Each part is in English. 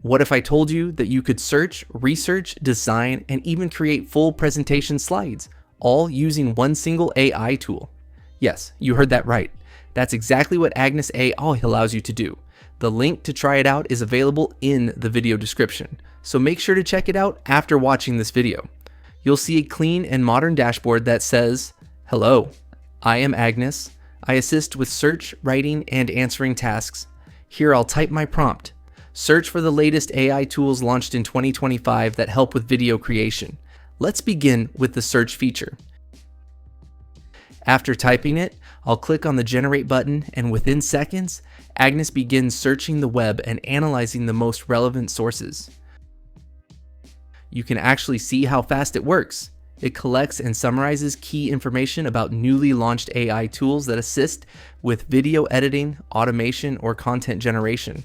What if I told you that you could search, research, design, and even create full presentation slides, all using one single AI tool? Yes, you heard that right. That's exactly what Agnes AI allows you to do. The link to try it out is available in the video description, so make sure to check it out after watching this video. You'll see a clean and modern dashboard that says, "Hello, I am Agnes. I assist with search, writing, and answering tasks. Here I'll type my prompt. Search for the latest AI tools launched in 2025 that help with video creation." Let's begin with the search feature. After typing it, I'll click on the Generate button, and within seconds, Agnes begins searching the web and analyzing the most relevant sources. You can actually see how fast it works. It collects and summarizes key information about newly launched AI tools that assist with video editing, automation, or content generation.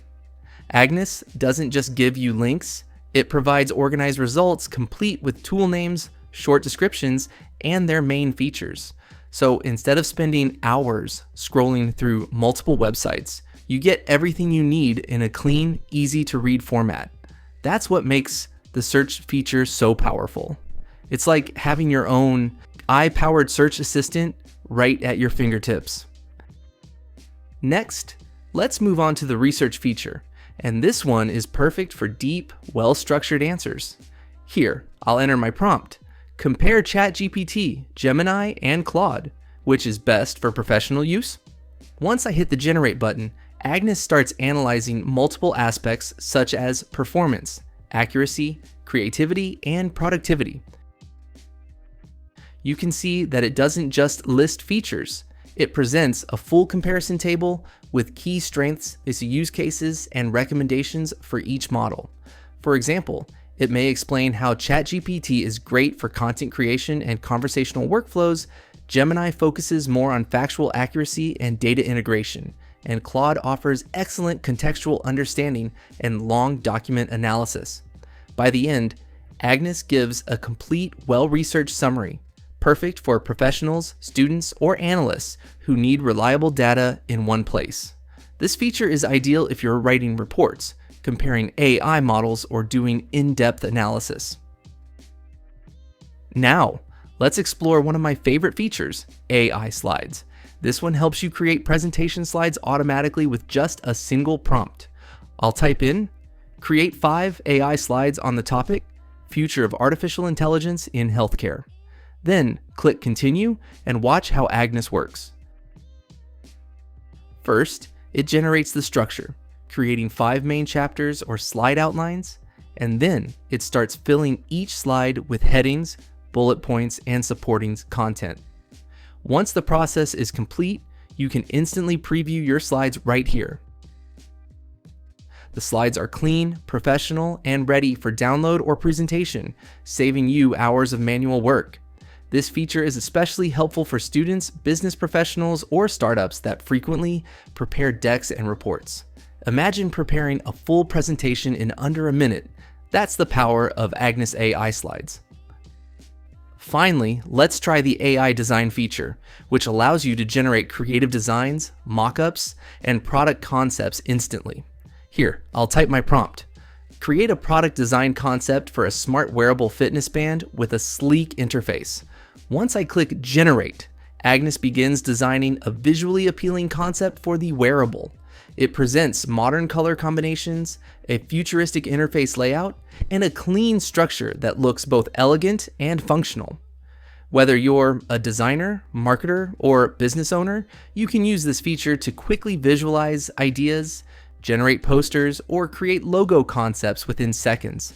Agnes doesn't just give you links, it provides organized results complete with tool names, short descriptions, and their main features. So instead of spending hours scrolling through multiple websites, you get everything you need in a clean, easy to read format. That's what makes the search feature so powerful. It's like having your own AI-powered search assistant right at your fingertips. Next, let's move on to the research feature. And this one is perfect for deep, well-structured answers. Here, I'll enter my prompt. Compare ChatGPT, Gemini, and Claude. Which is best for professional use? Once I hit the Generate button, Agnes starts analyzing multiple aspects such as performance, accuracy, creativity, and productivity. You can see that it doesn't just list features. It presents a full comparison table with key strengths, its use cases, and recommendations for each model. For example, it may explain how ChatGPT is great for content creation and conversational workflows, Gemini focuses more on factual accuracy and data integration, and Claude offers excellent contextual understanding and long document analysis. By the end, Agnes gives a complete, well-researched summary, perfect for professionals, students, or analysts who need reliable data in one place. This feature is ideal if you're writing reports, comparing AI models, or doing in-depth analysis. Now, let's explore one of my favorite features, AI slides. This one helps you create presentation slides automatically with just a single prompt. I'll type in, create 5 AI slides on the topic, Future of Artificial Intelligence in Healthcare. Then click Continue and watch how Agnes works. First, it generates the structure, creating 5 main chapters or slide outlines, and then it starts filling each slide with headings, bullet points, and supporting content. Once the process is complete, you can instantly preview your slides right here. The slides are clean, professional, and ready for download or presentation, saving you hours of manual work. This feature is especially helpful for students, business professionals, or startups that frequently prepare decks and reports. Imagine preparing a full presentation in under a minute. That's the power of Agnes AI slides. Finally, let's try the AI design feature, which allows you to generate creative designs, mock-ups, and product concepts instantly. Here, I'll type my prompt. Create a product design concept for a smart wearable fitness band with a sleek interface. Once I click Generate, Agnes begins designing a visually appealing concept for the wearable. It presents modern color combinations, a futuristic interface layout, and a clean structure that looks both elegant and functional. Whether you're a designer, marketer, or business owner, you can use this feature to quickly visualize ideas, generate posters, or create logo concepts within seconds.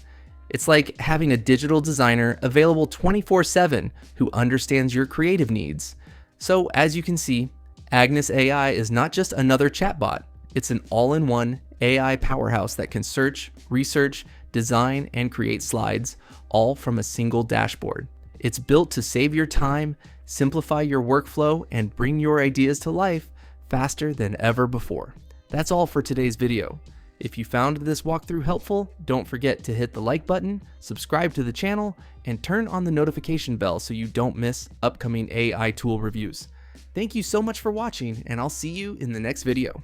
It's like having a digital designer available 24/7 who understands your creative needs. So as you can see, Agnes AI is not just another chatbot. It's an all-in-one AI powerhouse that can search, research, design, and create slides, all from a single dashboard. It's built to save your time, simplify your workflow, and bring your ideas to life faster than ever before. That's all for today's video. If you found this walkthrough helpful, don't forget to hit the like button, subscribe to the channel, and turn on the notification bell so you don't miss upcoming AI tool reviews. Thank you so much for watching, and I'll see you in the next video.